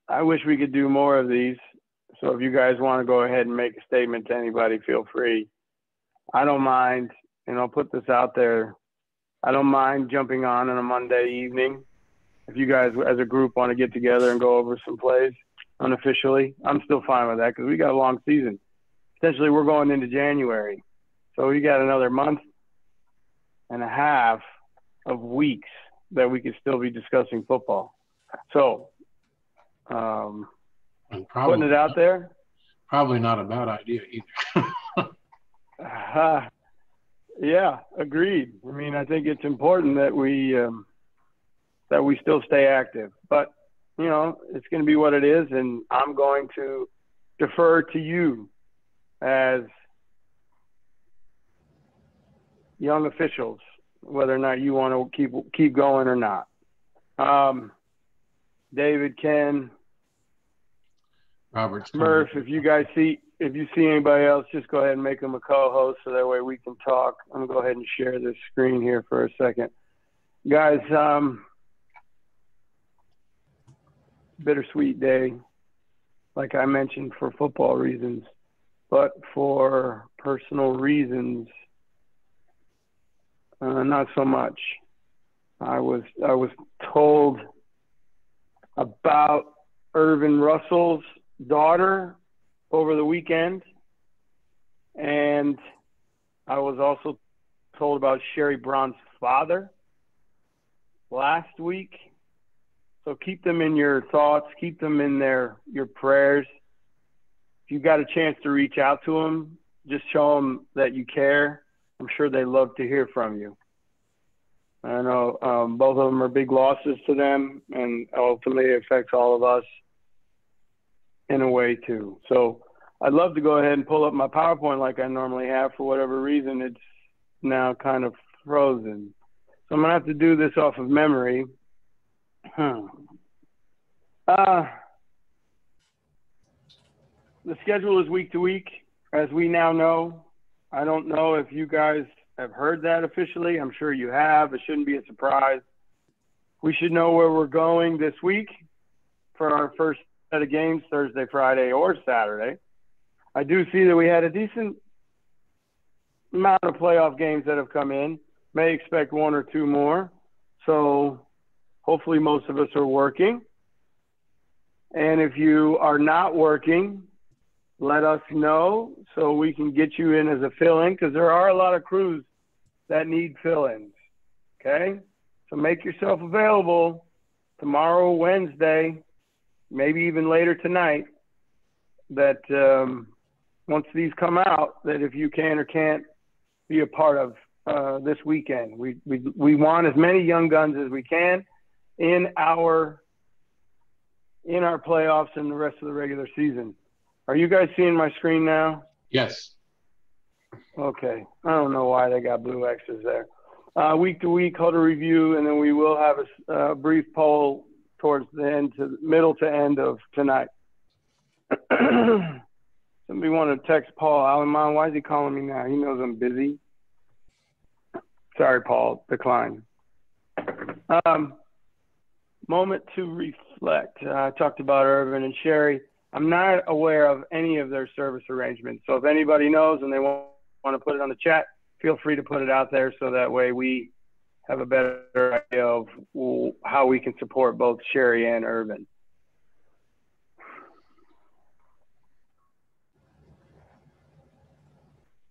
I wish we could do more of these. So if you guys want to go ahead and make a statement to anybody, feel free. I don't mind, and I'll put this out there. I don't mind jumping on a Monday evening. If you guys as a group want to get together and go over some plays unofficially, I'm still fine with that because we got a long season. Essentially, we're going into January. So we got another month and a half of weeks that we could still be discussing football. So putting it out there. Probably not a bad idea either. Yeah, agreed. I mean, I think it's important that we still stay active. But, you know, it's going to be what it is, and I'm going to defer to you as young officials, whether or not you want to keep going or not. David, Ken, Robert, Murph, if you see anybody else, just go ahead and make them a co-host so that way we can talk. I'm going to go ahead and share this screen here for a second. Guys, bittersweet day, like I mentioned, for football reasons, but for personal reasons, not so much. I was told about Irvin Russell's daughter over the weekend, and I was also told about Sherry Braun's father last week. So keep them in your thoughts, keep them in your prayers. If you've got a chance to reach out to them, just show them that you care. I'm sure they love to hear from you. I know both of them are big losses to them, and ultimately it affects all of us in a way too. So I'd love to go ahead and pull up my PowerPoint like I normally have. For whatever reason, it's now kind of frozen. So I'm going to have to do this off of memory. The schedule is week to week, as we now know. I don't know if you guys have heard that officially. I'm sure you have. It shouldn't be a surprise. We should know where we're going this week for our first set of games, Thursday, Friday, or Saturday. I do see that we had a decent amount of playoff games that have come in. May expect one or two more. So hopefully most of us are working. And if you are not working, let us know so we can get you in as a fill-in, because there are a lot of crews that need fill-ins, okay? So make yourself available tomorrow, Wednesday, maybe even later tonight, that once these come out, that if you can or can't be a part of this weekend. We want as many young guns as we can in our playoffs and the rest of the regular season. Are you guys seeing my screen now? Yes. Okay. I don't know why they got blue X's there. Week to week, huddle review, and then we will have a brief poll towards the end, middle to end of tonight. Somebody want to text Paul Alemán. Why is he calling me now? He knows I'm busy. Sorry, Paul. Decline. Moment to reflect. I talked about Irvin and Sherry. I'm not aware of any of their service arrangements. So if anybody knows and they want to put it on the chat, feel free to put it out there so that way we have a better idea of how we can support both Sherry and Irvin.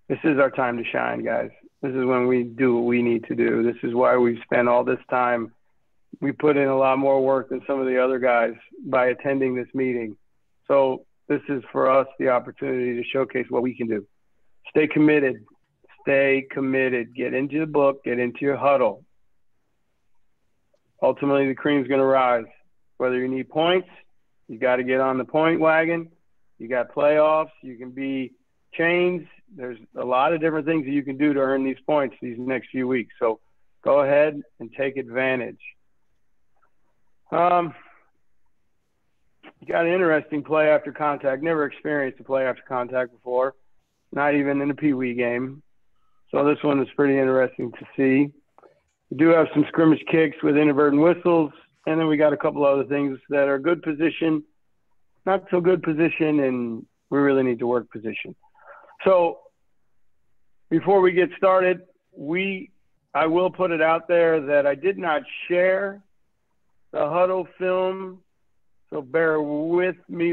This is our time to shine, guys. This is when we do what we need to do. This is why we've spent all this time. We put in a lot more work than some of the other guys by attending this meeting. So this is for us the opportunity to showcase what we can do. Stay committed. Stay committed. Get into the book. Get into your huddle. Ultimately, the cream's going to rise. Whether you need points, you got to get on the point wagon. You got playoffs. You can be chains. There's a lot of different things that you can do to earn these points these next few weeks. So go ahead and take advantage. You got an interesting play after contact. Never experienced a play after contact before, not even in a Pee-wee game. So this one is pretty interesting to see. We do have some scrimmage kicks with inadvertent whistles, and then we got a couple other things that are good position not so good position, and we really need to work position. So before we get started, I will put it out there that I did not share the huddle film, so bear with me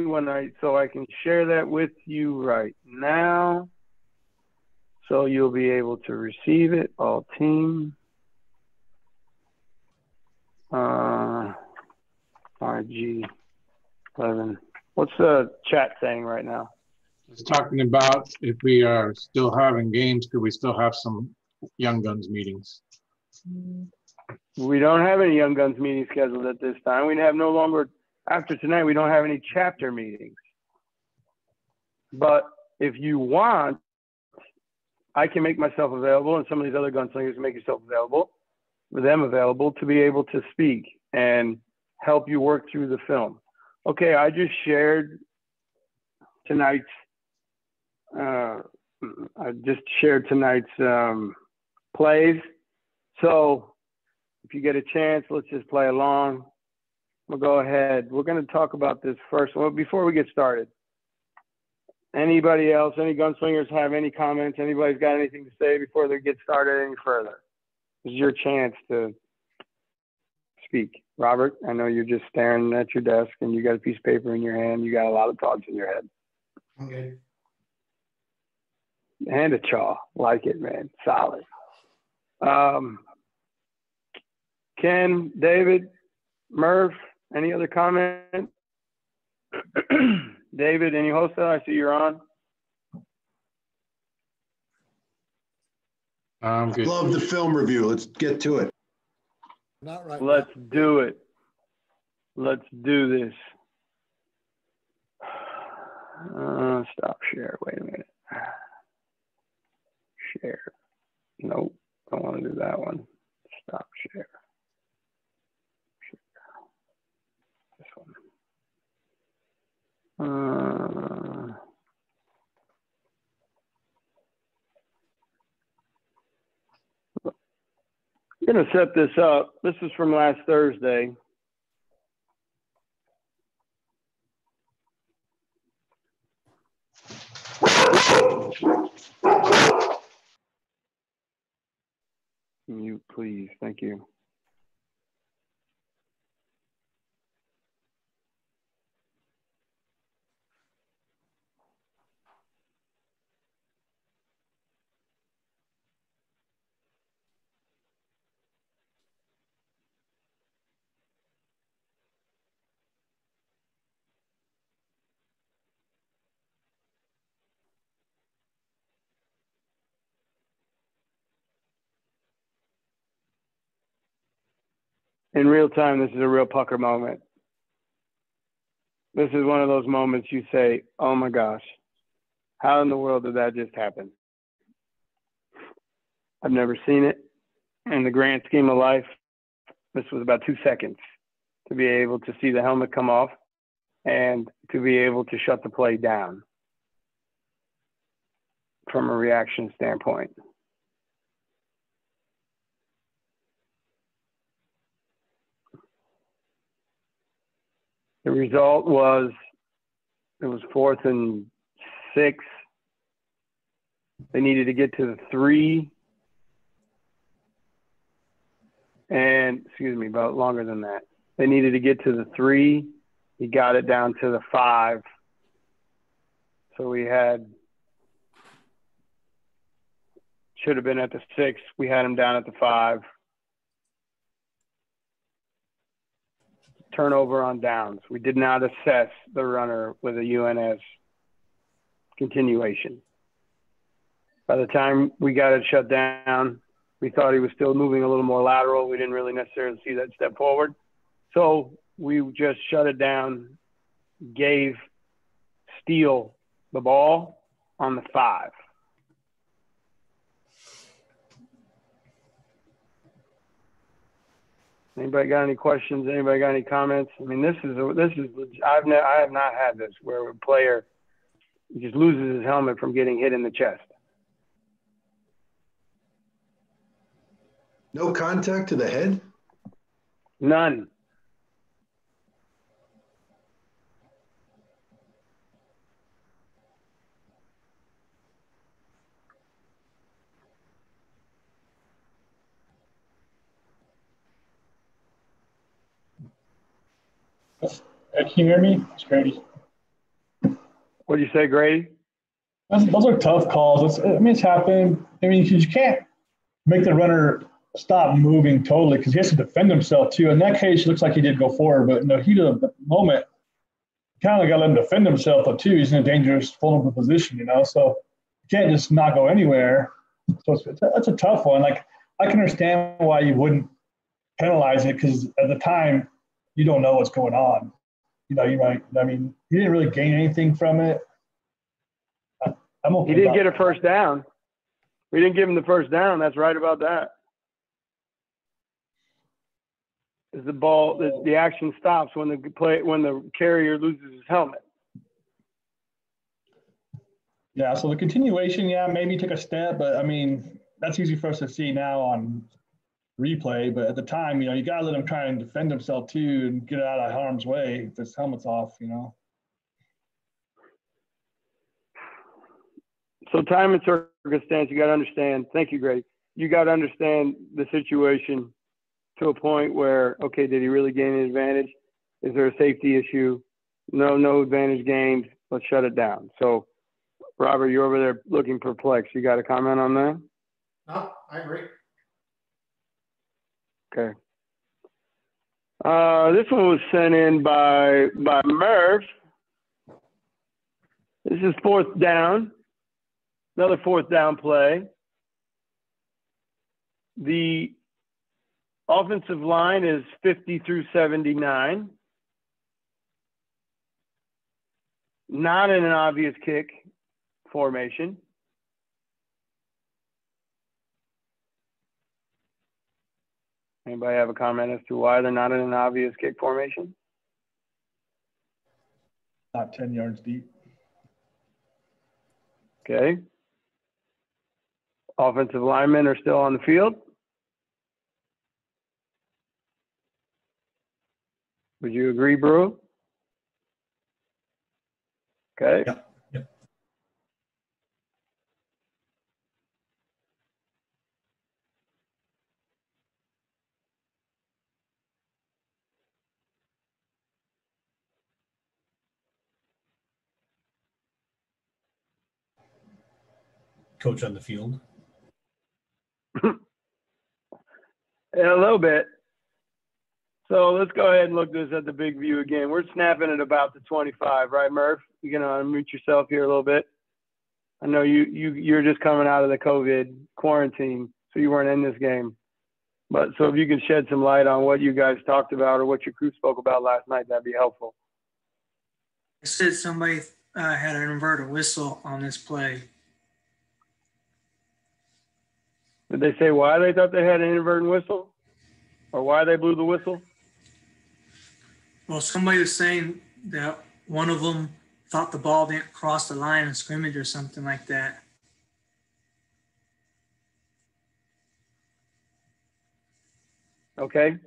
so I can share that with you right now. So you'll be able to receive it, all team. RG11. What's the chat saying right now? It's talking about if we are still having games, could we still have some Young Guns meetings? We don't have any Young Guns meetings scheduled at this time. We have no longer, after tonight, we don't have any chapter meetings. But if you want, I can make myself available, and some of these other gunslingers can make yourself available, to be able to speak and help you work through the film. Okay, I just shared tonight's plays. So if you get a chance, let's just play along. We'll go ahead. We're going to talk about this first. Well, before we get started, anybody else, any gunslingers have any comments? Anybody's got anything to say before they get started any further? This is your chance to speak. Robert, I know you're just staring at your desk and you got a piece of paper in your hand. You got a lot of thoughts in your head. Okay. And a chaw. Like it, man. Solid. Ken, David, Murph, any other comment? David, any host? I see you're on. Good. Love the film review. Let's get to it. Not right. Let's do it. Let's do this. Stop share. Wait a minute. Share. Nope. Don't want to do that one. Stop share. This one. I'm going to set this up. This is from last Thursday. Mute, please. Thank you. In real time, this is a real pucker moment. This is one of those moments you say, oh my gosh, how in the world did that just happen? I've never seen it. In the grand scheme of life, this was about 2 seconds to be able to see the helmet come off and to be able to shut the play down from a reaction standpoint. The result was, it was 4th and 6. They needed to get to the 3. And, excuse me, about longer than that. They needed to get to the 3. He got it down to the 5. So we should have been at the 6. We had him down at the 5. Turnover on downs. We did not assess the runner with a UNS continuation. By the time we got it shut down, we thought he was still moving a little more lateral. We didn't really necessarily see that step forward. So we just shut it down, gave Steele the ball on the 5. Anybody got any questions? Anybody got any comments? I mean, I have not had this where a player just loses his helmet from getting hit in the chest. No contact to the head? None. Can you hear me? It's Grady. What do you say, Grady? Those are tough calls. It's happened. I mean, you can't make the runner stop moving totally because he has to defend himself too. In that case, it looks like he did go forward, but in the heat of the moment, kind of got to let him defend himself though too. He's in a dangerous, vulnerable position, so you can't just not go anywhere. So that's a tough one. Like, I can understand why you wouldn't penalize it because at the time you don't know what's going on. You might. I mean, he didn't really gain anything from it. I'm okay. He didn't get a first down. We didn't give him the first down. That's right about that. Is the ball? The action stops when the carrier loses his helmet. Yeah. So the continuation, maybe took a step, but I mean, that's easy for us to see now on replay. But at the time, you got to let him try and defend himself too and get out of harm's way if his helmet's off. So time and circumstance, you got to understand. Thank you, Greg. You got to understand the situation to a point where, okay, did he really gain an advantage? Is there a safety issue? No advantage gained. Let's shut it down. So, Robert, you're over there looking perplexed. You got a comment on that? No, I agree. Okay. This one was sent in by Murph. This is fourth down. Another fourth down play. The offensive line is 50 through 79. Not in an obvious kick formation. Anybody have a comment as to why they're not in an obvious kick formation? Not 10 yards deep. Okay. Offensive linemen are still on the field. Would you agree, Brew? Okay. Yep. Coach on the field. Yeah, a little bit. So let's go ahead and look this at the big view again. We're snapping at about the 25, right, Murph? You're gonna unmute yourself here a little bit. I know you're just coming out of the COVID quarantine, so you weren't in this game. But so if you can shed some light on what you guys talked about or what your crew spoke about last night, that'd be helpful. I said somebody had an inverted whistle on this play. Did they say why they thought they had an inadvertent whistle, or why they blew the whistle? Well, somebody was saying that one of them thought the ball didn't cross the line of scrimmage or something like that. Okay.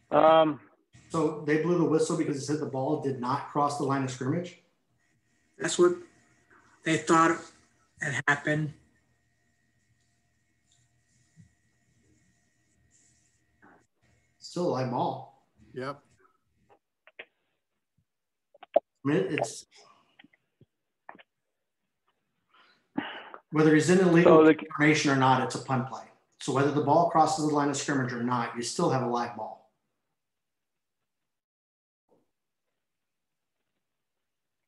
So they blew the whistle because it said the ball did not cross the line of scrimmage? That's what they thought had happened. Still a live ball. Yep. I mean, it's whether he's in illegal formation or not, it's a punt play. So whether the ball crosses the line of scrimmage or not, you still have a live ball.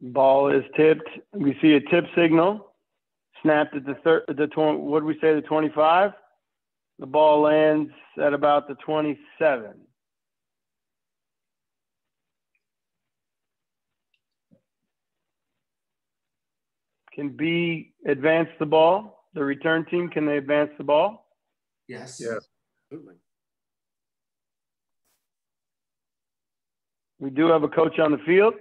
Ball is tipped. We see a tip signal. Snapped at what did we say, the 25? The ball lands at about the 27. Can B advance the ball? The return team, can they advance the ball? Yes. Yes. Absolutely. We do have a coach on the field.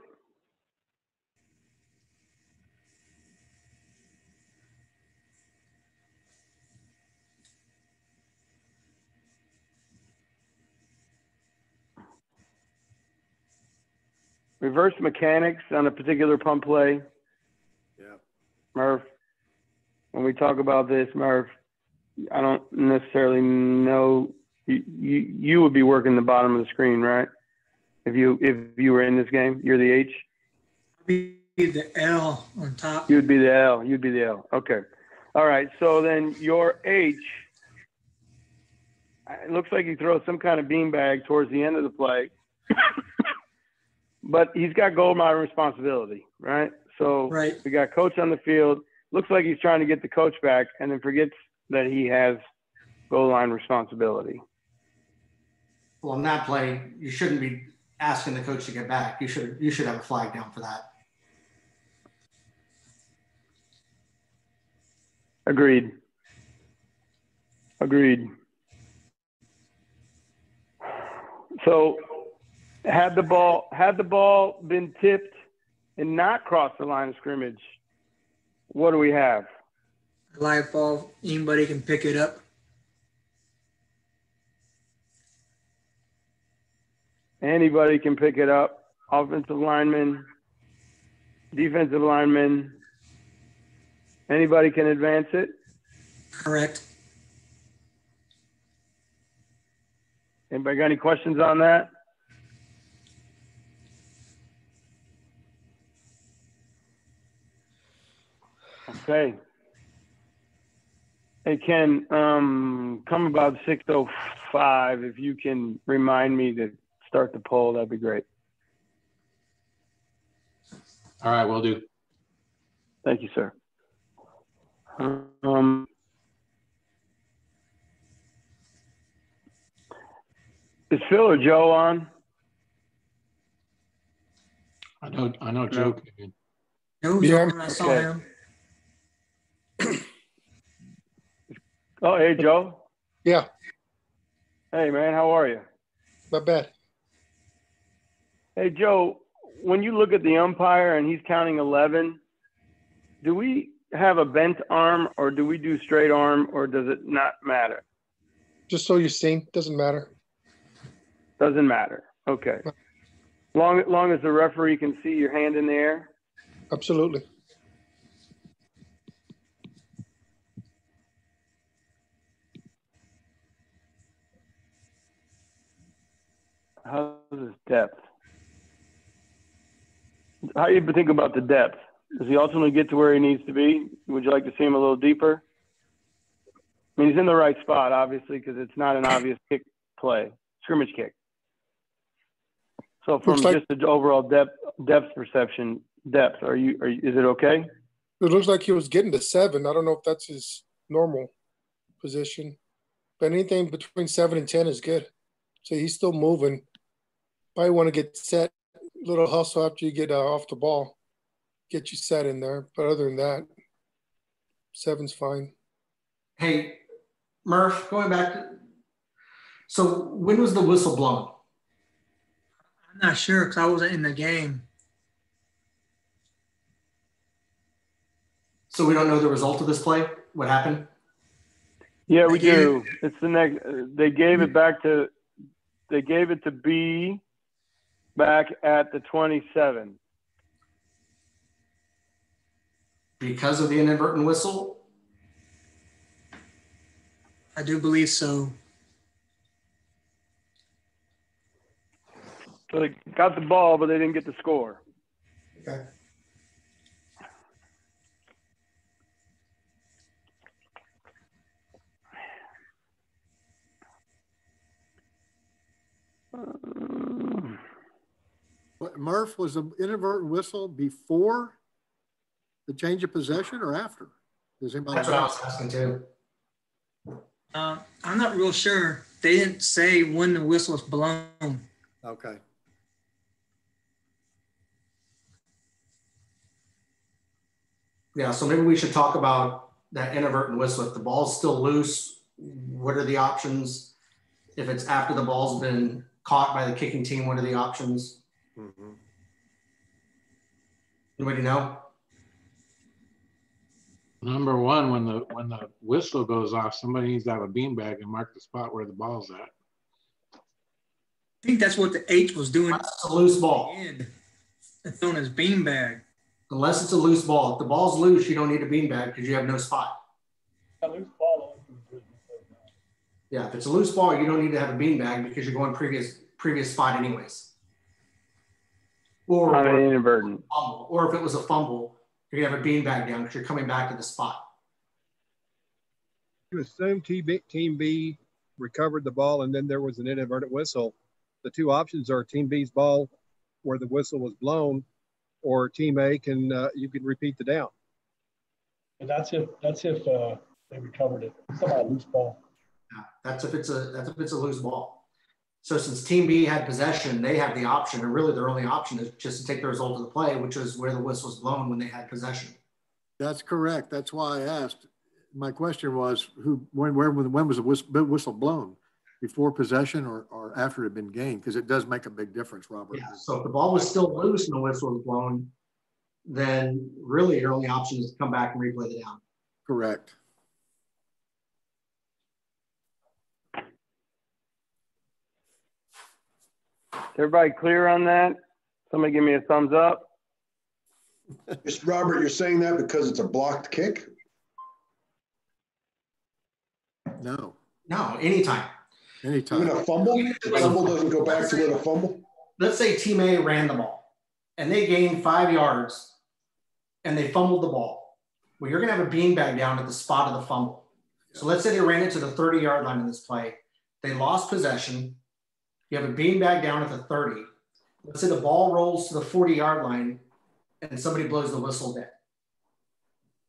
Reverse mechanics on a particular punt play. Yeah. Murph, when we talk about this, Murph, I don't necessarily know You would be working the bottom of the screen, right? If you were in this game, you're the H. Be the L on top. You'd be the L. You'd be the L. Okay. All right. So then your H. It looks like he throws some kind of beanbag towards the end of the play, but he's got goal line responsibility, right? So Right. we got coach on the field. Looks like he's trying to get the coach back, and then forgets that he has goal line responsibility. Well, in that play, you shouldn't be asking the coach to get back. You should have a flag down for that. Agreed. So had the ball been tipped and not crossed the line of scrimmage, what do we have? Live ball, anybody can pick it up. Anybody can pick it up. Offensive lineman, defensive lineman. Anybody can advance it. Correct. Anybody got any questions on that? Okay. Hey, Ken, come about 6:05. If you can remind me to start the poll, that'd be great. All right, will do. Thank you, sir. Is Phil or Joe on? I know Joe came in. No, Yeah. I saw Okay. him. Oh, hey, Joe. Yeah, Hey, man, how are you? not bad. Hey, Joe, when you look at the umpire and he's counting 11, do we have a bent arm or do we do straight arm or does it not matter? Just so you've seen, doesn't matter. Doesn't matter. Okay. Long as the referee can see your hand in the air. Absolutely. How's his depth? How do you think about the depth? Does he ultimately get to where he needs to be? Would you like to see him a little deeper? I mean, he's in the right spot, obviously, because it's not an obvious kick play, scrimmage kick. So from Looks like- just the overall depth perception, is it okay? It looks like he was getting to 7. I don't know if that's his normal position, but anything between 7 and 10 is good. So he's still moving. Probably want to get set, little hustle after you get off the ball, get you set in there. But other than that, 7's fine. Hey, Murph, going back to, so when was the whistle blown? I'm not sure because I wasn't in the game. So we don't know the result of this play? What happened? Yeah, we I gave- do. It's the next. They gave it to B back at the 27. Because of the inadvertent whistle? I do believe so. So they got the ball, but they didn't get the score. Okay. Murph, was the inadvertent whistle before the change of possession or after? Does anybody That's what I know? was asking too. I'm not real sure. They didn't say when the whistle was blown. Okay. Yeah, so maybe we should talk about that inadvertent whistle. If the ball's still loose, what are the options? If it's after the ball's been caught by the kicking team, what are the options? Mhm. Anybody know? Number one, when the whistle goes off, somebody needs to have a beanbag and mark the spot where the ball's at. I think that's what the H was doing at It's a loose the ball. end. It's on his beanbag. Unless it's a loose ball. If the ball's loose, you don't need a beanbag because you have no spot. Yeah, if it's a loose ball, you don't need to have a beanbag because you're going previous spot anyways. Or On an inadvertent. or if it was a fumble, you're gonna have a beanbag down because you're coming back to the spot. You assume Team B recovered the ball and then there was an inadvertent whistle. The two options are Team B's ball where the whistle was blown, or Team A you can repeat the down. But that's if they recovered it. It's not a loose ball. Yeah, that's if it's a loose ball. So since Team B had possession, they have the option, and really their only option is just to take the result of the play, which is where the whistle was blown when they had possession. That's correct. That's why I asked. My question was, when was the whistle blown? Before possession or after it had been gained? Because it does make a big difference, Robert. Yeah. So if the ball was still loose and the whistle was blown, then really your only option is to come back and replay the down. Correct. Is everybody clear on that? Somebody give me a thumbs up. Robert, you're saying that because it's a blocked kick? No. No, anytime. Anytime. Even a fumble? The fumble doesn't go back to where the fumble? Let's say Team A ran the ball and they gained 5 yards and they fumbled the ball. Well, you're going to have a beanbag down at the spot of the fumble. So let's say they ran it to the 30-yard line in this play. They lost possession. You have a beanbag down at the 30. Let's say the ball rolls to the 40-yard line and somebody blows the whistle dead.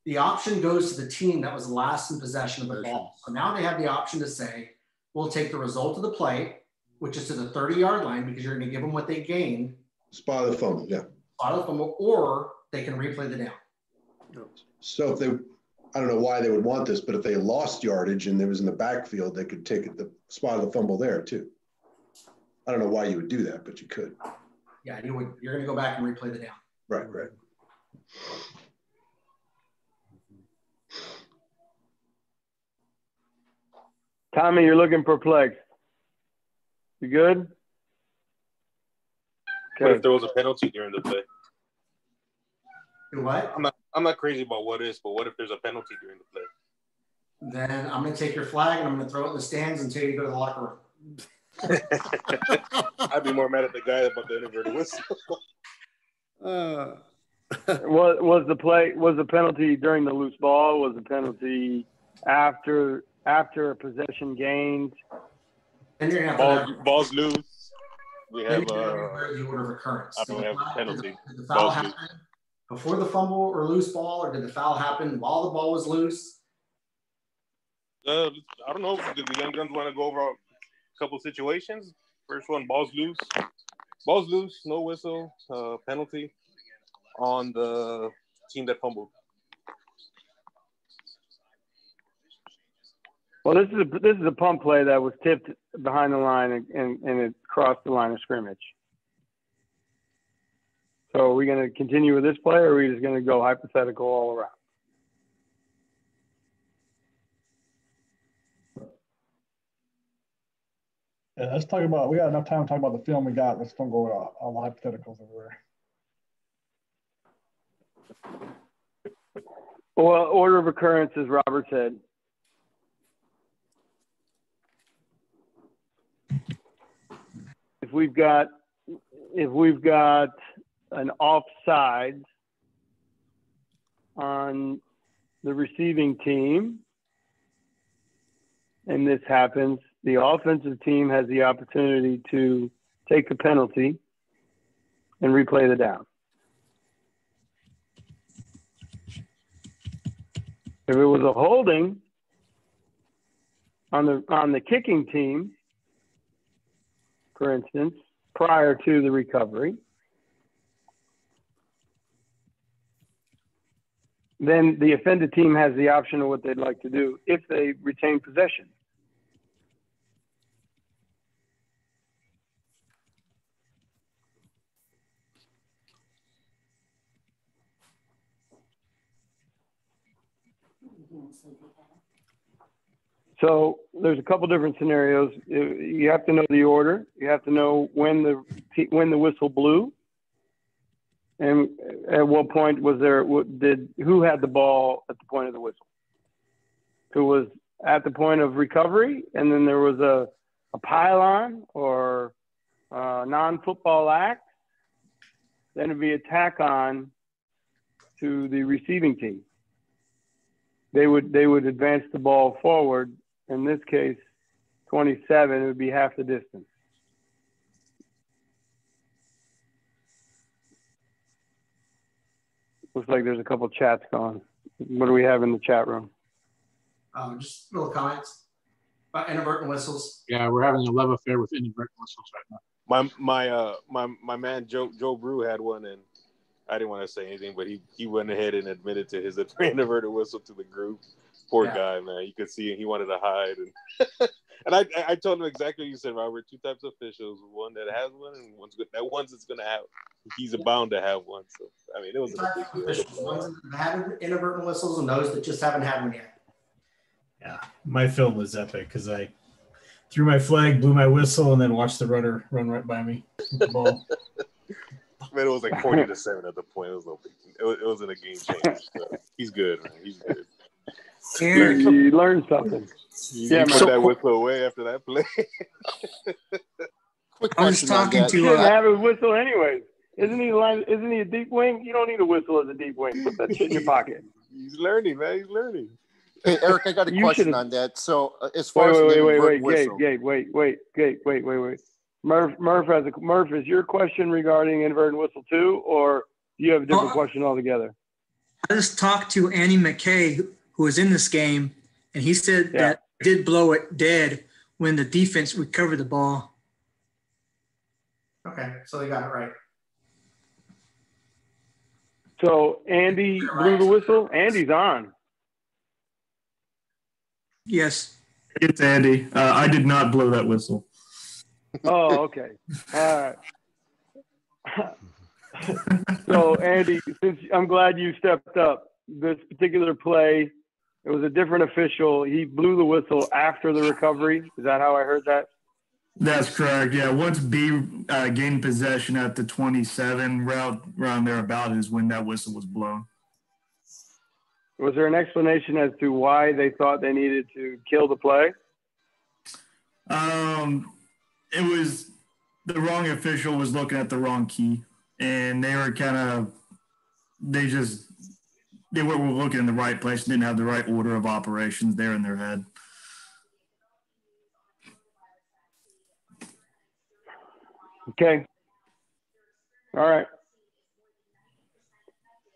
The option goes to the team that was last in possession of the ball. So now they have the option to say, we'll take the result of the play, which is to the 30-yard line because you're going to give them what they gained. Spot of the fumble, yeah. Spot of the fumble, or they can replay the down. So if they, I don't know why they would want this, but if they lost yardage and it was in the backfield, they could take the spot of the fumble there too. I don't know why you would do that, but you could. Yeah, you're going to go back and replay the down. Right. Tommy, you're looking perplexed. You good? What if there was a penalty during the play? What? I'm not crazy about what is, but what if there's a penalty during the play? Then I'm going to take your flag and I'm going to throw it in the stands until you go to the locker room. I'd be more mad at the guy about the inadvertent whistle. Was the penalty during the loose ball? Was the penalty after a possession gained? And you're going to have balls loose. We have the order of occurrence. I don't have a penalty. Did the foul happen before the fumble or loose ball, or did the foul happen while the ball was loose? I don't know. Did the young guns want to go over a couple situations? First one, balls loose. Balls loose, no whistle, penalty on the team that fumbled. Well, this is a pump play that was tipped behind the line and it crossed the line of scrimmage. So are we going to continue with this play, or are we just going to go hypothetical all around? Yeah, let's talk about, we got enough time to talk about the film we got. Let's don't go all the hypotheticals everywhere. Well, order of occurrence, as Robert said. If we've got an offside on the receiving team, and this happens, the offensive team has the opportunity to take the penalty and replay the down. If it was a holding on the kicking team, for instance, prior to the recovery, then the offended team has the option of what they'd like to do if they retain possession. So there's a couple different scenarios. You have to know the order. You have to know when the whistle blew, and at what point was there? Who had the ball at the point of the whistle? If it was at the point of recovery, and then there was a pylon or non-football act, then it'd be a tack on to the receiving team. They would advance the ball forward. In this case, 27, it would be half the distance. Looks like there's a couple chats going. What do we have in the chat room? Just little comments about inadvertent whistles. Yeah, we're having a love affair with inadvertent whistles right My man Joe Brew had one, and I didn't want to say anything, but he went ahead and admitted to his inadvertent whistle to the group. Poor guy, man. You could see he wanted to hide, and I told him exactly what you said, Robert. Two types of officials: one that has one, and one's that's going to have. He's bound to have one. So I mean, it was a big deal. Ones that have inadvertent whistles and those that just haven't had one yet. Yeah, my film was epic because I threw my flag, blew my whistle, and then watched the runner run right by me with the ball. Man, it was like 40-7 at the point. It was no big. It wasn't a game changer. So he's good, man. He's good. You learned something. You put that whistle away after that play. Quick I was question on talking that. to He didn't have a whistle anyways. Isn't he a deep wing? You don't need a whistle as a deep wing. Put that shit in your pocket. He's learning, man. He's learning. Hey, Eric, I got a question on that. So as far as Wait. Murph, is your question regarding inadvertent whistle too, or do you have a different question altogether? I just talked to Andy McKay, who was in this game, and he said that did blow it dead when the defense recovered the ball. Okay, so they got it right. So Andy blew the whistle. Andy's on. Yes. It's Andy. I did not blow that whistle. Oh, okay. All right. So Andy, since I'm glad you stepped up. This particular play, it was a different official. He blew the whistle after the recovery. Is that how I heard that? That's correct. Yeah. Once B gained possession at the 27, around thereabout is when that whistle was blown. Was there an explanation as to why they thought they needed to kill the play? It was the wrong official was looking at the wrong key, and they were they were looking in the right place and didn't have the right order of operations there in their head. Okay. All right.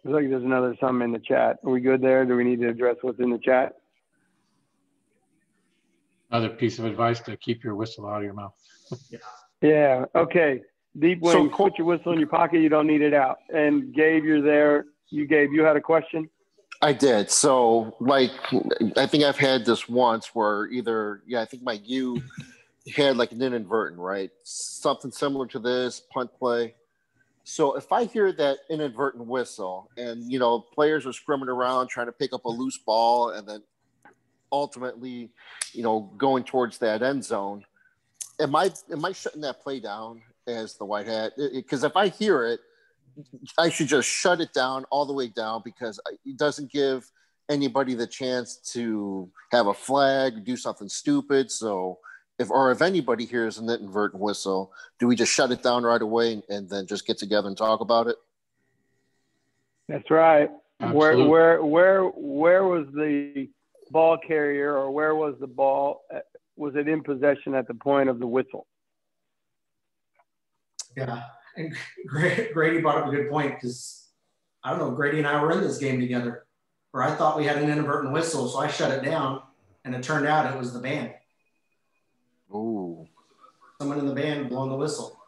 Looks like there's another something in the chat. Are we good there? Do we need to address what's in the chat? Another piece of advice to keep your whistle out of your mouth. Yeah. Okay. Deep wing. Put your whistle in your pocket. You don't need it out. And Gabe, you're there. You had a question? I did. So, like, I think I've had this once where I think my U had like an inadvertent, right? Something similar to this punt play. So if I hear that inadvertent whistle and, players are scrimming around trying to pick up a loose ball and then ultimately, going towards that end zone, am I shutting that play down as the white hat? Because if I hear it, I should just shut it down all the way down because it doesn't give anybody the chance to have a flag, do something stupid. So if anybody hears an inadvertent whistle, do we just shut it down right away and then just get together and talk about it? That's right. Absolutely. Where was the ball carrier, or where was the ball? Was it in possession at the point of the whistle? Yeah, and Grady brought up a good point because I don't know, Grady and I were in this game together where I thought we had an inadvertent whistle, so I shut it down, and it turned out it was the band. Ooh. Someone in the band blowing the whistle.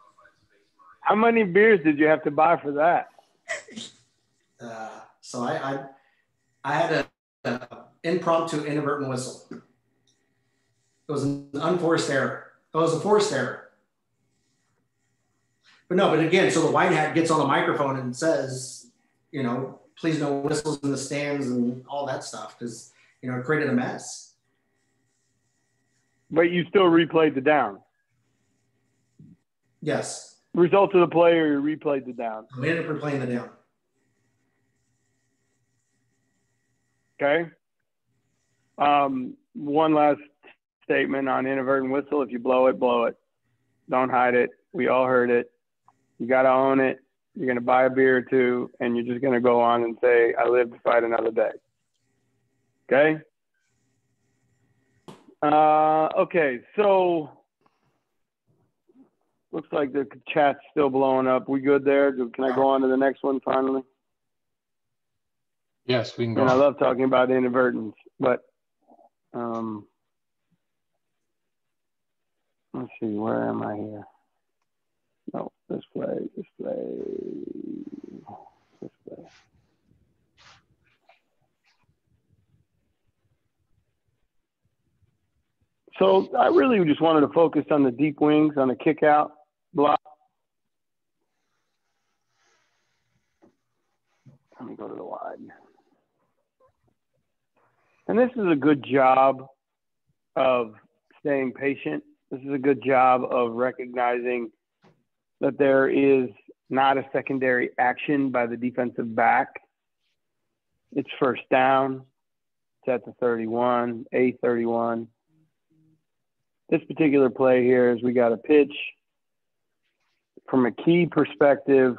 How many beers did you have to buy for that? So I had an impromptu inadvertent whistle. It was an unforced error. It was a forced error. But again, so the white hat gets on the microphone and says, please no whistles in the stands and all that stuff because, it created a mess. But you still replayed the down. Yes. Result of the play, or you replayed the down. We ended up replaying the down. Okay. One last statement on inadvertent whistle. If you blow it, blow it. Don't hide it. We all heard it. You got to own it. You're going to buy a beer or two, and you're just going to go on and say, I live to fight another day. Okay? Okay, so looks like the chat's still blowing up. We good there? Can I go on to the next one finally? Yes, we can go. And I on. love talking about inadvertence, but let's see, where am I here? No, display. So I really just wanted to focus on the deep wings on the kick out block. Let me go to the wide. And this is a good job of staying patient. This is a good job of recognizing that there is not a secondary action by the defensive back. It's first down. It's at the 31, A31. This particular play here is we got a pitch from a key perspective.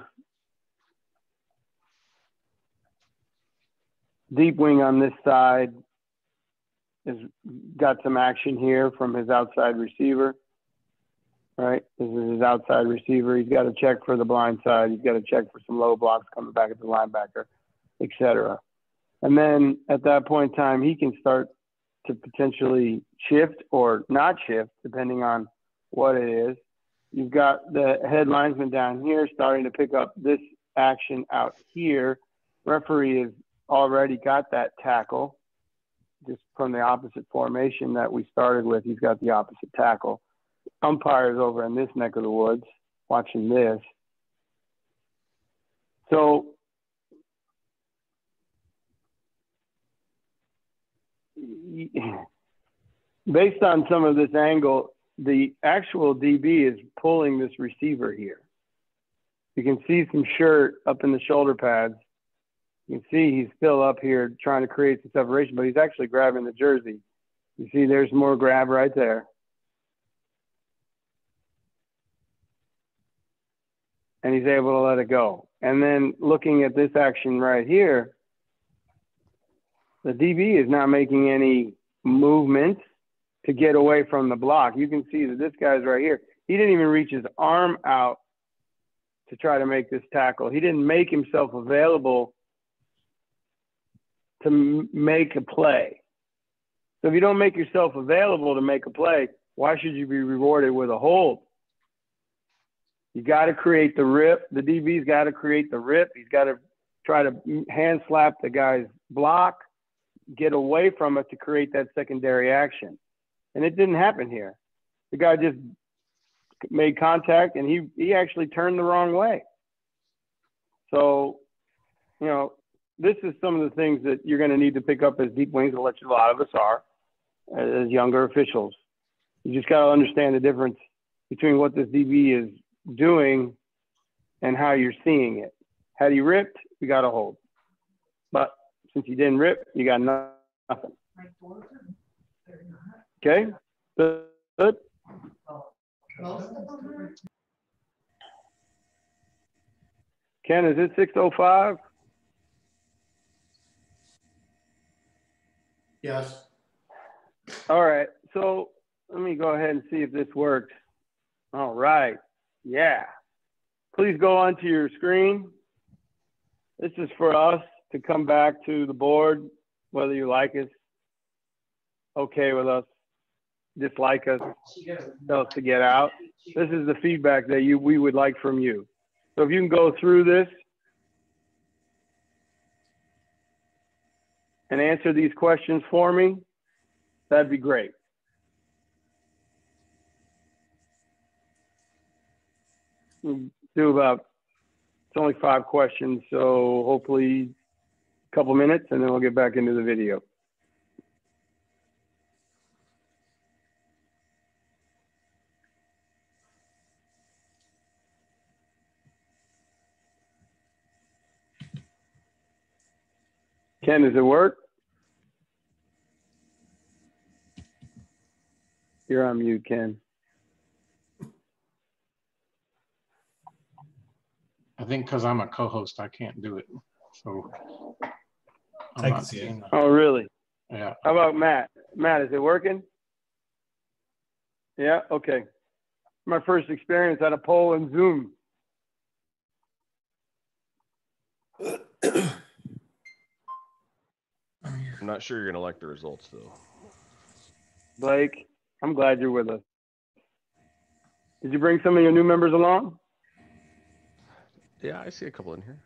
Deep wing on this side has got some action here from his outside receiver, right? This is his outside receiver. He's got to check for the blind side. He's got to check for some low blocks coming back at the linebacker, et cetera. And then at that point in time, he can start to potentially shift or not shift, depending on what it is. You've got the head linesman down here starting to pick up this action out here. Referee has already got that tackle just from the opposite formation that we started with. He's got the opposite tackle. Umpire's over in this neck of the woods watching this. So based on some of this angle, the actual DB is pulling this receiver here. You can see some shirt up in the shoulder pads. You can see he's still up here trying to create some separation, but he's actually grabbing the jersey. You see there's more grab right there. And he's able to let it go. And then looking at this action right here, the DB is not making any movement to get away from the block. You can see that this guy's right here. He didn't even reach his arm out to try to make this tackle. He didn't make himself available to make a play. So if you don't make yourself available to make a play, why should you be rewarded with a hold? You got to create the rip. The DB's got to create the rip. He's got to try to hand slap the guy's block, get away from it to create that secondary action. And it didn't happen here. The guy just made contact and he actually turned the wrong way. So, you know, this is some of the things that you're going to need to pick up as deep wings, which a lot of us are, as younger officials. You just got to understand the difference between what this DB is doing and how you're seeing it. Had he ripped, you got to hold. But since he didn't rip, you got nothing. Okay? Good? Ken, is it 6:05? Yes. All right. So let me go ahead and see if this works. All right. Yeah. Please go onto your screen. This is for us to come back to the board, whether you like us, okay with us, dislike us, tell us to get out. This is the feedback that we would like from you. So if you can go through this and answer these questions for me, that'd be great. We'll do about, it's only 5 questions, so hopefully a couple minutes and then we'll get back into the video. Ken, does it work? You're on mute, Ken. I think because I'm a co-host, I can't do it. So I can see it. Oh, really? Yeah. How about Matt? Matt, is it working? Yeah, okay. My first experience at a poll in Zoom. I'm not sure you're going to like the results, though. Blake, I'm glad you're with us. Did you bring some of your new members along? Yeah, I see a couple in here.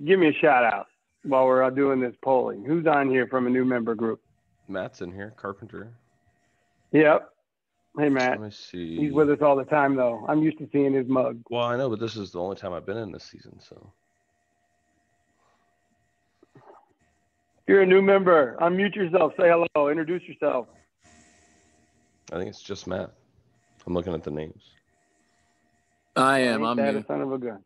Give me a shout out while we're doing this polling. Who's on here from a new member group? Matt's in here, Carpenter. Yep. Hey, Matt. Let me see. He's with us all the time, though. I'm used to seeing his mug. Well, I know, but this is the only time I've been in this season, so. If you're a new member, unmute yourself. Say hello. Introduce yourself. I think it's just Matt. I'm looking at the names. I am. Ain't I'm that new. a son of a gun?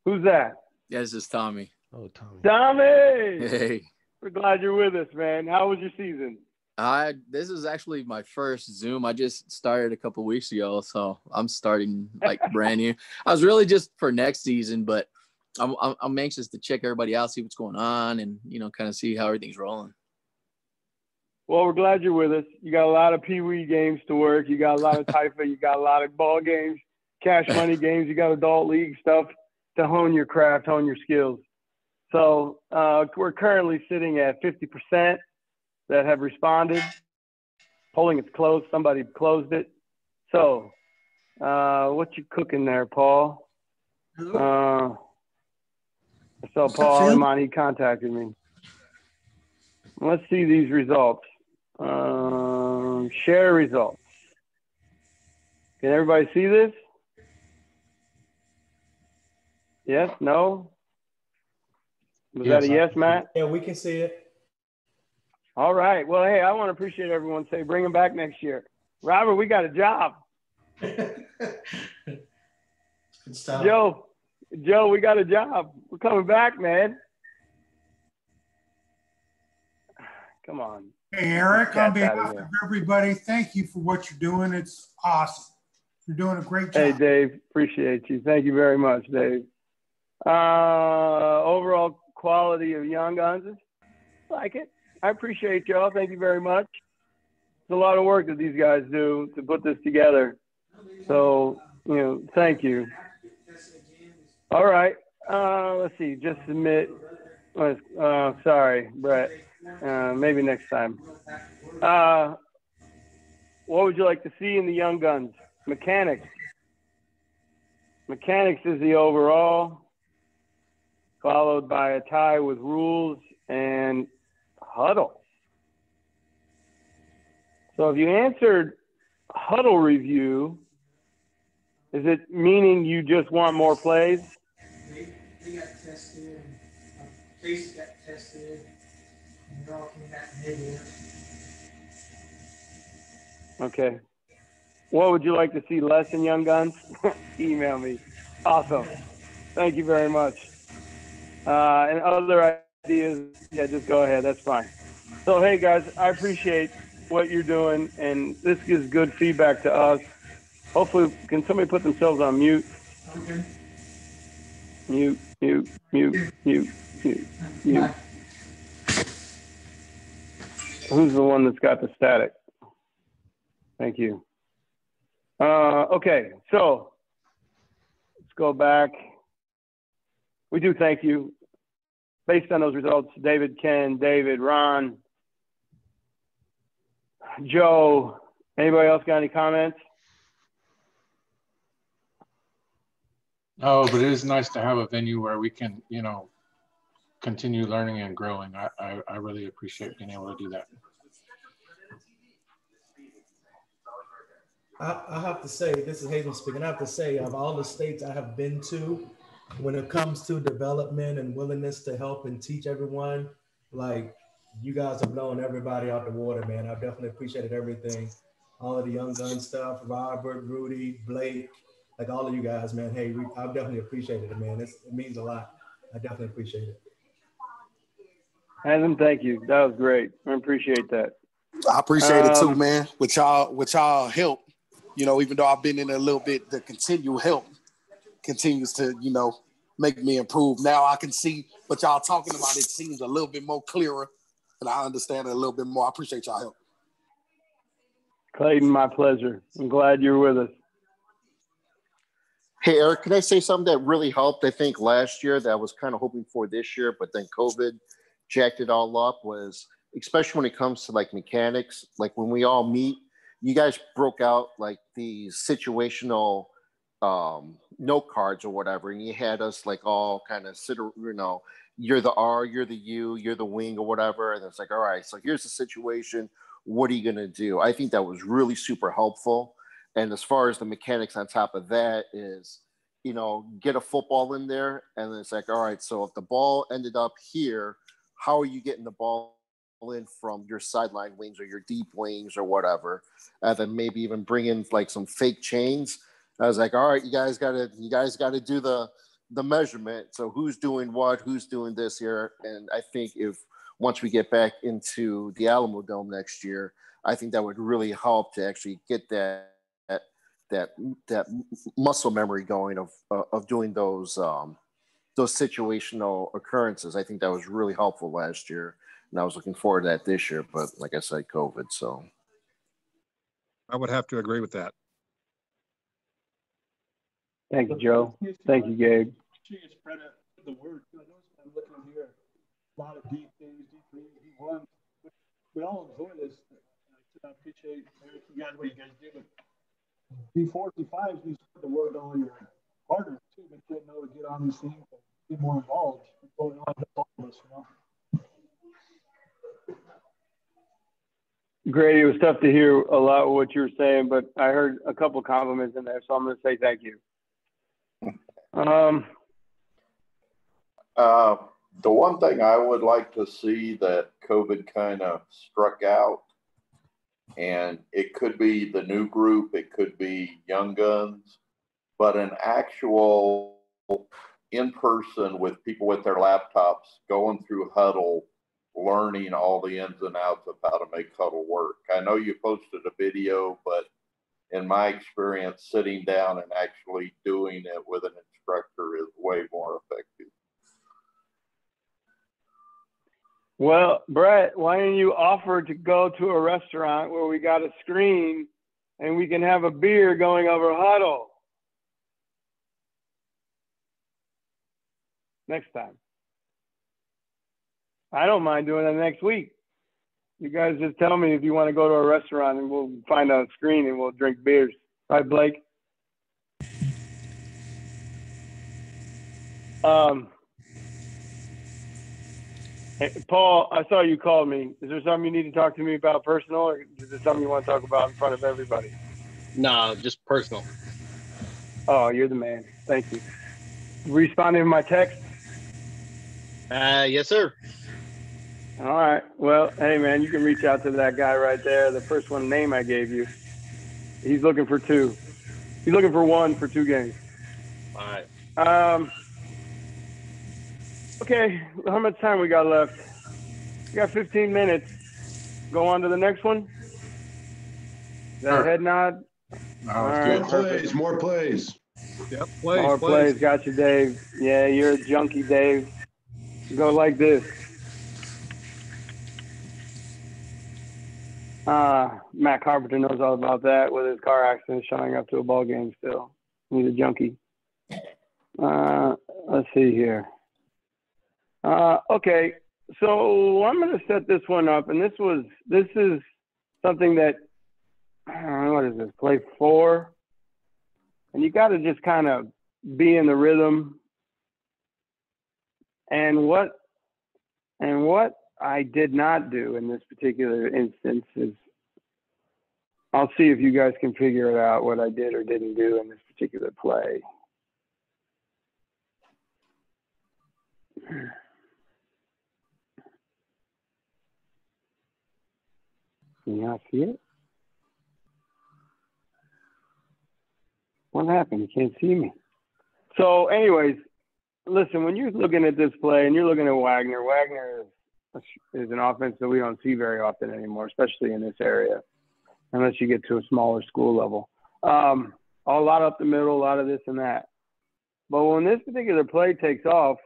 Who's that? Yeah, this is Tommy. Oh, Tommy. Tommy! Hey. We're glad you're with us, man. How was your season? This is actually my first Zoom. I just started a couple weeks ago, so I'm starting like brand new. I was really just for next season, but I'm anxious to check everybody out, see what's going on, and kind of see how everything's rolling. Well, we're glad you're with us. You got a lot of Pee-wee games to work. You got a lot of Typha. You got a lot of ball games, cash money games. You got adult league stuff to hone your craft, hone your skills. So we're currently sitting at 50% that have responded. Polling is closed. Somebody closed it. So what you cooking there, Paul? I saw Paul Imani contacted me. Let's see these results. Share results. Can everybody see this? Yes? No? Was that a yes, Matt? Yeah, we can see it. All right. Well, hey, I want to appreciate everyone. Say, bring him back next year. Robert, we got a job. Good stuff. Joe, we got a job. We're coming back, man. Come on. Hey, Eric, on Cat's outta behalf here. of everybody, thank you for what you're doing. It's awesome. You're doing a great job. Hey, Dave, appreciate you. Thank you very much, Dave. Overall quality of Young Guns, like it. I appreciate y'all. Thank you very much. It's a lot of work that these guys do to put this together. So, thank you. All right. Let's see. Just submit. Sorry, Brett. Maybe next time. What would you like to see in the Young Guns? Mechanics. Mechanics is the overall, followed by a tie with rules and huddle. So if you answered huddle review, is it meaning you just want more plays? They got tested. Casey got tested. And they all came back negative. Okay. What would you like to see less in Young Guns? Email me. Awesome. Thank you very much. And other ideas, yeah, just go ahead. That's fine. So, hey, guys, I appreciate what you're doing, and this gives good feedback to us. Hopefully, can somebody put themselves on mute? Okay. Mute. Who's the one that's got the static? Thank you. Okay, so let's go back. We do thank you. Based on those results, David, Ken, David, Ron, Joe, anybody else got any comments? Oh, but it is nice to have a venue where we can, continue learning and growing. I really appreciate being able to do that. I have to say, this is Hayden speaking. I have to say, of all the states I have been to, when it comes to development and willingness to help and teach everyone, like you guys have blown everybody out the water, man. I've definitely appreciated everything. All of the Young Gun stuff, Robert, Rudy, Blake, like all of you guys, man. Hey, I've definitely appreciated it, man. It means a lot. I definitely appreciate it. Adam, thank you. That was great. I appreciate that. I appreciate it too, man. With y'all help, even though I've been in a little bit, the continual help continues to, make me improve. Now I can see what y'all talking about. It seems a little bit more clearer, and I understand it a little bit more. I appreciate y'all help. Clayton, my pleasure. I'm glad you're with us. Hey, Eric, can I say something that really helped, I think, last year that I was kind of hoping for this year, but then COVID jacked it all up was, especially when it comes to like mechanics, like when we all meet, you guys broke out like these situational note cards or whatever, and you had us like all kind of you're the R, you're the U, you're the wing or whatever, and it's like, all right, so here's the situation. What are you going to do? I think that was really super helpful. And as far as the mechanics on top of that is, get a football in there. And then it's like, all right, so if the ball ended up here, how are you getting the ball in from your sideline wings or your deep wings or whatever? And then maybe even bring in like some fake chains. I was like, all right, you guys got to do the measurement. So who's doing what, who's doing this here? And I think once we get back into the Alamo Dome next year, I think that would really help to actually get that muscle memory going of doing those situational occurrences. I think that was really helpful last year, and I was looking forward to that this year. But like I said, COVID. So I would have to agree with that. Thank you, Joe. Thank you, Gabe. Spread the word. I noticed I'm looking here. A lot of deep things, deep things, deep ones. We all enjoy this. I appreciate you guys, what you guys do. But D4s, D5s, we spread the word on your partners too. Make sure they know to get on these things and get more involved. It's going on with all of us, Grady, it was tough to hear a lot of what you were saying, but I heard a couple compliments in there, so I'm going to say thank you. The one thing I would like to see that COVID kind of struck out, and it could be the new group, it could be young guns, but an actual in person with people with their laptops going through huddle, learning all the ins and outs of how to make huddle work. I know you posted a video, but in my experience, sitting down and actually doing it with an instructor is way more effective. Well, Brett, why don't you offer to go to a restaurant where we got a screen and we can have a beer going over huddle next time? I don't mind doing that next week. You guys just tell me if you want to go to a restaurant and we'll find a screen and we'll drink beers. Right, Blake? Hey, Paul, I saw you called me. Is there something you need to talk to me about personal, or is it something you want to talk about in front of everybody? No, just personal. Oh, you're the man. Thank you. Responding to my text? Yes, sir. All right. Well, hey, man, you can reach out to that guy right there, the first one name I gave you. He's looking for 2. He's looking for 1 for 2 games. All right. Okay, how much time we got left? We got 15 minutes. Go on to the next one. Is that a head nod? All right, plays, more plays. Yep, more plays. Got you, Dave. Yeah, you're a junkie, Dave. Go like this. Matt Carpenter knows all about that with his car accident, showing up to a ball game still. He's a junkie. Let's see here. Okay, so I'm going to set this one up, and this is something that, what is this, play 4? And you got to just kind of be in the rhythm. And what I did not do in this particular instance is, I'll see if you guys can figure it out what I did or didn't do in this particular play. Can you not see it? What happened? You can't see me. So anyways, listen, when you're looking at this play and you're looking at Wagner is an offense that we don't see very often anymore, especially in this area, unless you get to a smaller school level. A lot up the middle, a lot of this and that. But when this particular play takes off,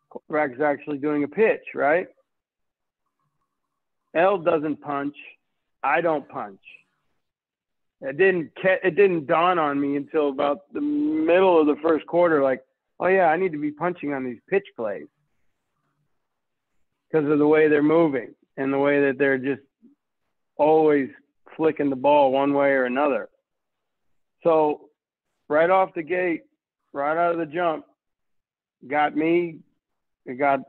quarterback is actually doing a pitch, right? L doesn't punch. I don't punch. It didn't dawn on me until about the middle of the first quarter, like, oh yeah, I need to be punching on these pitch plays because of the way they're moving and the way that they're just always flicking the ball one way or another. So right off the gate, right out of the jump, got me. We got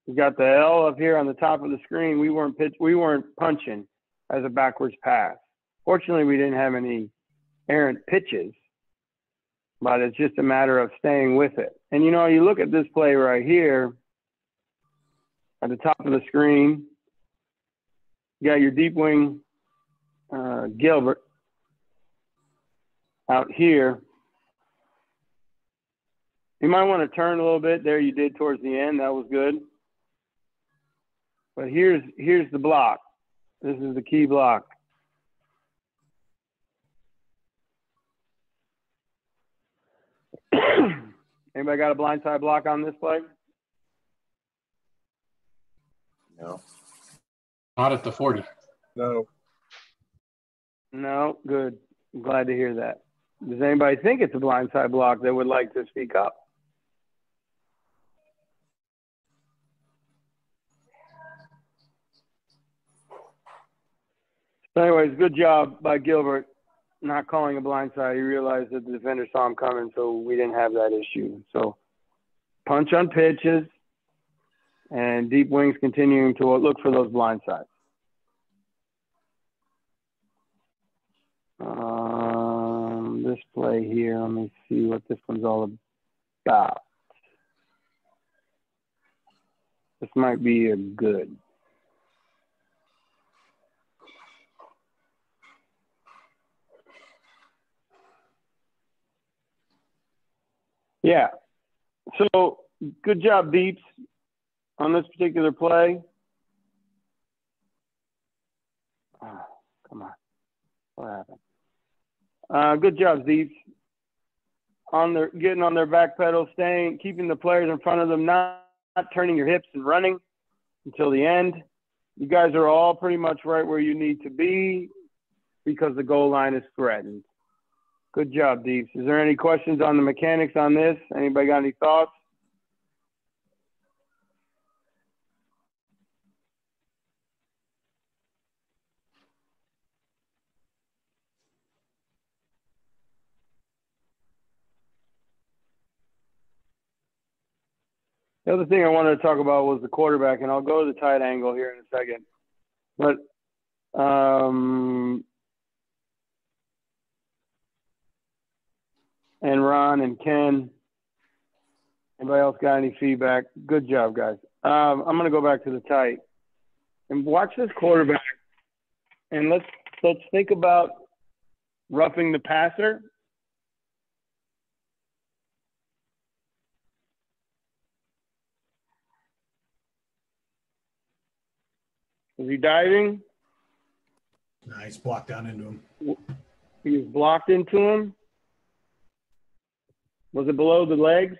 the L up here on the top of the screen. We weren't punching as a backwards pass. Fortunately, we didn't have any errant pitches, but it's just a matter of staying with it. And you know, you look at this play right here at the top of the screen. You got your deep wing Gilbert out here. You might want to turn a little bit. There you did towards the end. That was good. But here's the block. This is the key block. Anybody got a blindside block on this play? No. Not at the 40. No. No, good. I'm glad to hear that. Does anybody think it's a blindside block that would like to speak up? So anyways, good job by Gilbert not calling a blindside. He realized that the defender saw him coming, so we didn't have that issue. So punch on pitches and deep wings continuing to look for those blindsides. This play here, let me see what this one's all about. This might be a good. Yeah. So good job, Deeps, on this particular play. Oh, come on. What happened? Good job, Deeps. Getting on their back pedal, keeping the players in front of them, not turning your hips and running until the end. You guys are all pretty much right where you need to be because the goal line is threatened. Good job, Deeps. Is there any questions on the mechanics on this? Anybody got any thoughts? The other thing I wanted to talk about was the quarterback, and I'll go to the tight angle here in a second. But and Ron and Ken, anybody else got any feedback? Good job, guys. I'm going to go back to the tight and watch this quarterback, and let's think about roughing the passer. Is he diving? Nice block down into him. He was blocked into him. Was it below the legs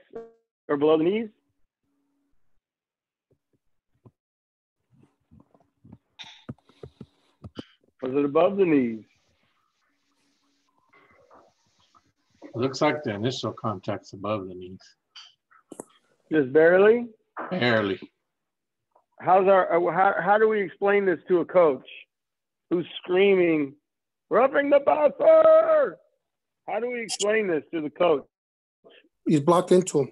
or below the knees? Was it above the knees? It looks like the initial contact's above the knees. Just barely? Barely. How do we explain this to a coach who's screaming, roughing the passer? How do we explain this to the coach? He's blocked into him.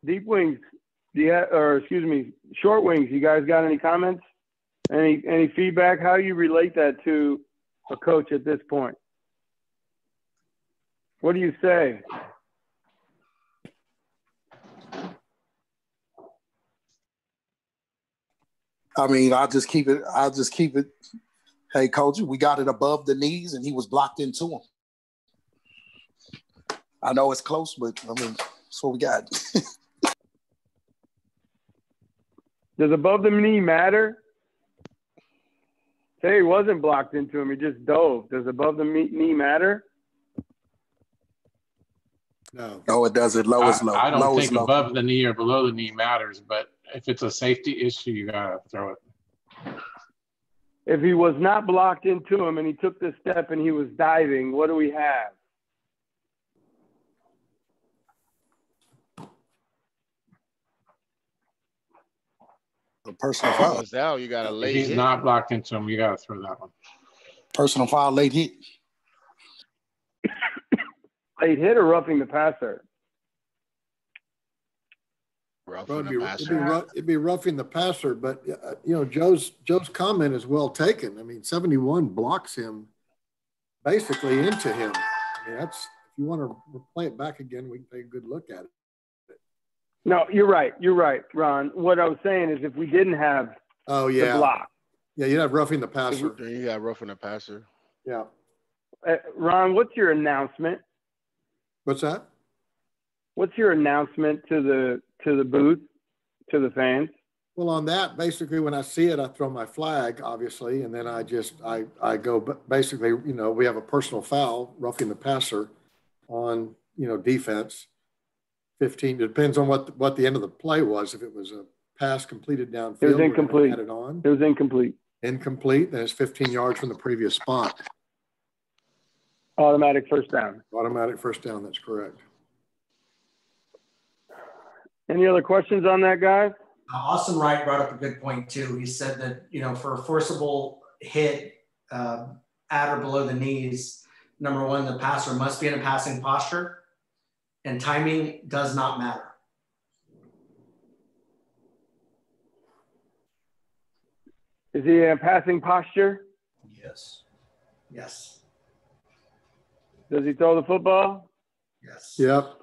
Deep wings, short wings. You guys got any comments? Any feedback? How do you relate that to a coach at this point? What do you say? I mean, I'll just keep it. Hey, coach, we got it above the knees, and he was blocked into him. I know it's close, but I mean, That's what we got. Does above the knee matter? Say he wasn't blocked into him. He just dove. Does above the knee matter? No. No, it doesn't. Low is low. I don't Low think is low. above the knee or below the knee matters, but if it's a safety issue, you gotta throw it. If he was not blocked into him and he took the step and he was diving, what do we have? A personal foul. Goes out, you got a If late he's hit. not blocked into him, you gotta throw that one. Personal foul, late hit. Late hit or roughing the passer? It'd be roughing the passer, but Joe's comment is well taken. I mean, 71 blocks him basically into him. I mean, that's, if you want to play it back again, we can take a good look at it. No, you're right. You're right, Ron. What I was saying is if we didn't have the block. Yeah, you'd have roughing the passer. You got roughing the passer. Yeah. Ron, what's your announcement? What's that? What's your announcement to the booth, to the fans? Well, on that, basically, when I see it, I throw my flag, obviously, and then I go, basically, we have a personal foul, roughing the passer on, defense. 15, it depends on what the end of the play was. If it was a pass completed downfield, it was incomplete. It on. It was incomplete. Incomplete, then it's 15 yards from the previous spot. Automatic first down. Automatic first down, that's correct. Any other questions on that, guys? Austin Wright brought up a good point too. He said that, for a forcible hit at or below the knees, number one, the passer must be in a passing posture, and timing does not matter. Is he in a passing posture? Yes. Yes. Does he throw the football? Yes. Yep.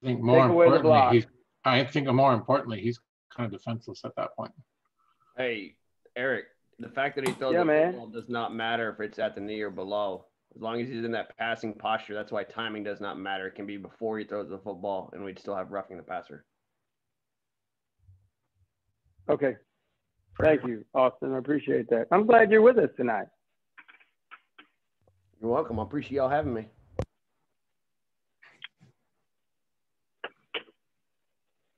I think more importantly, he's kind of defenseless at that point. Hey, Eric, the fact that he throws the football does not matter if it's at the knee or below. As long as he's in that passing posture, that's why timing does not matter. It can be before he throws the football, and we'd still have roughing the passer. Okay. Thank you, Austin. I appreciate that. I'm glad you're with us tonight. You're welcome. I appreciate y'all having me.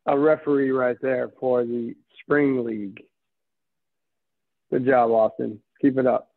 A referee right there for the spring league. Good job, Austin. Keep it up.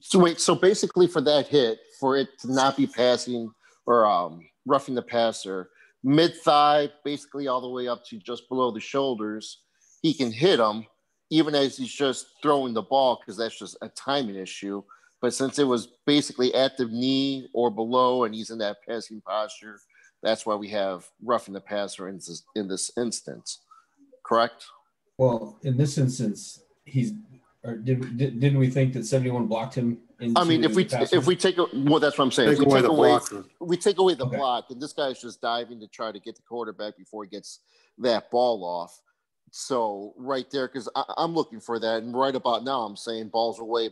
So basically for that hit, for it to not be passing or roughing the passer, mid-thigh, basically all the way up to just below the shoulders, he can hit him even as he's just throwing the ball because that's just a timing issue. But since it was basically at the knee or below and he's in that passing posture, that's why we have roughing the passer in this instance. Correct? Well, in this instance, didn't we think that 71 blocked him? I mean, if we take that's what I'm saying. If we take away the block, and this guy's just diving to try to get the quarterback before he gets that ball off. So right there, because I'm looking for that, and right about now I'm saying balls away.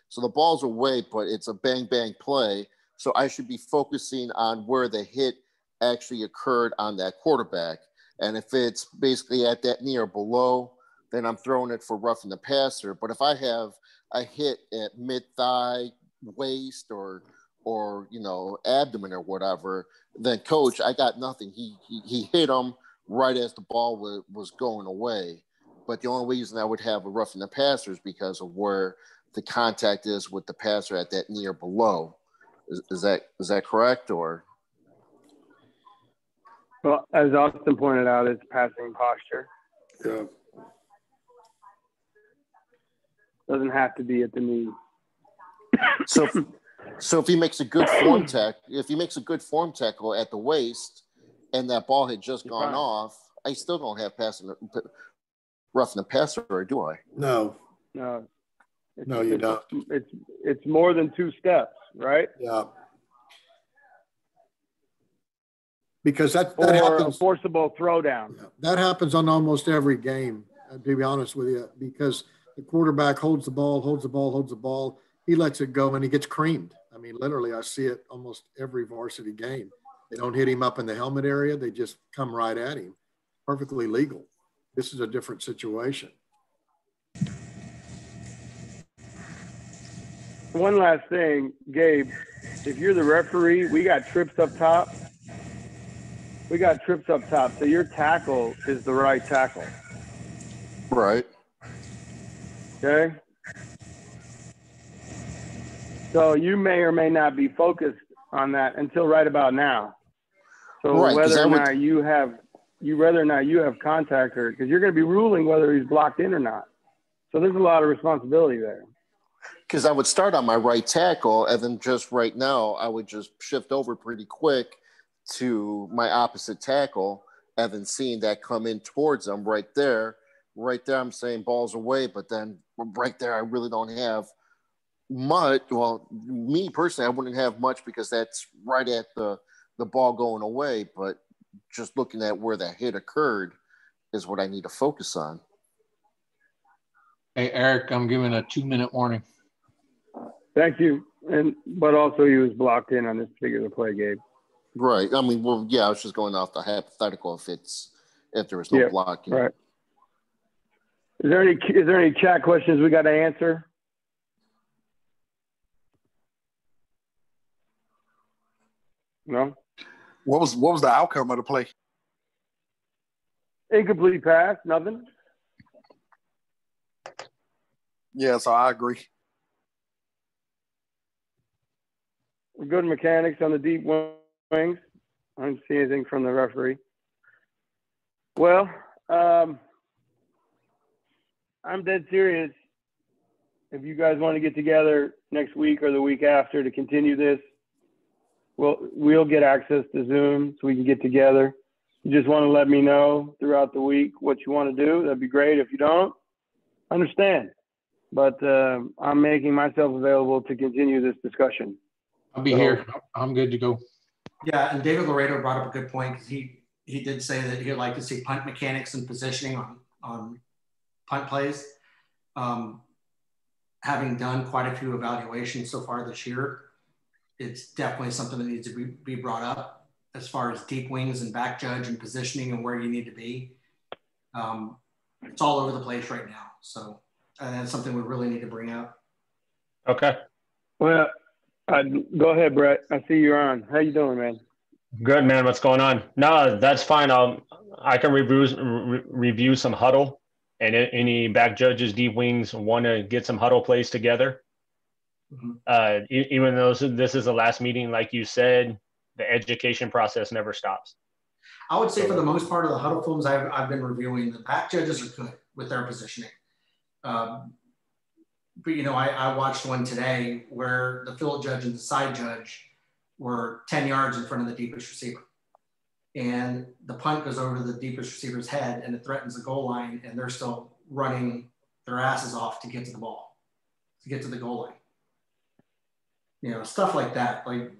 So the ball's away, but it's a bang bang play. So I should be focusing on where the hit actually occurred on that quarterback. And if it's basically at that knee or below, then I'm throwing it for roughing the passer. But if I have a hit at mid-thigh, waist, or abdomen or whatever, then coach, I got nothing. He hit him right as the ball was going away. But the only reason I would have a roughing the passer is because of where the contact is with the passer at that knee or below. Is that correct, or? Well, as Austin pointed out, it's passing posture. Yeah. Doesn't have to be at the knee. So if he makes a good form tackle at the waist, and that ball had just gone off, I still don't have roughing the passer, or do I? No. No, you don't. It's more than two steps, right? Yeah. Because that or happens. A forcible throwdown. Yeah, that happens on almost every game, to be honest with you, because the quarterback holds the ball. He lets it go, and he gets creamed. I mean, literally, I see it almost every varsity game. They don't hit him up in the helmet area. They just come right at him. Perfectly legal. This is a different situation. One last thing, Gabe, if you're the referee, we got trips up top. So your tackle is the right tackle. Right. Okay. So you may or may not be focused on that until right about now. So right, whether or not you have contact, or because you're going to be ruling whether he's blocked in or not. So there's a lot of responsibility there. Because I would start on my right tackle, and then just right now, I would just shift over pretty quick to my opposite tackle, and then seeing that come in towards them right there. Right there, I'm saying balls away, but then right there, I really don't have much. Well, me personally, I wouldn't have much because that's right at the ball going away, but just looking at where that hit occurred is what I need to focus on. Hey, Eric, I'm giving a 2-minute warning. Thank you. But also he was blocked in on this particular play, Gabe. Right. I mean, well, yeah, I was just going off the hypothetical if there was no blocking. Right. Is there any chat questions we got to answer? No. What was the outcome of the play? Incomplete pass, nothing. Yeah, so I agree. Good mechanics on the deep wings. I didn't see anything from the referee. Well, I'm dead serious. If you guys want to get together next week or the week after to continue this, we'll get access to Zoom so we can get together. You just want to let me know throughout the week what you want to do. That'd be great. If you don't, understand. But I'm making myself available to continue this discussion. I'll be here. I'm good to go. Yeah, and David Laredo brought up a good point because he did say that he'd like to see punt mechanics and positioning on punt plays. Having done quite a few evaluations so far this year, it's definitely something that needs to be brought up as far as deep wings and back judge and positioning and where you need to be. It's all over the place right now. So that's something we really need to bring up. Okay. Well, go ahead, Brett. I see you're on. How you doing, man? Good, man. What's going on? No, that's fine. I can review some huddle, and any back judges, deep wings want to get some huddle plays together. Mm-hmm. Even though this is the last meeting, like you said, the education process never stops. I would say for the most part of the huddle films I've been reviewing, the back judges are good with their positioning. But, I watched one today where the field judge and the side judge were 10 yards in front of the deepest receiver. And the punt goes over the deepest receiver's head and it threatens the goal line, and they're still running their asses off to get to the ball, to get to the goal line. Stuff like that. Like,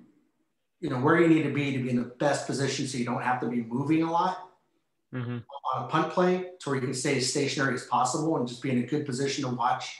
where you need to be in the best position so you don't have to be moving a lot on a punt play to where you can stay as stationary as possible and just be in a good position to watch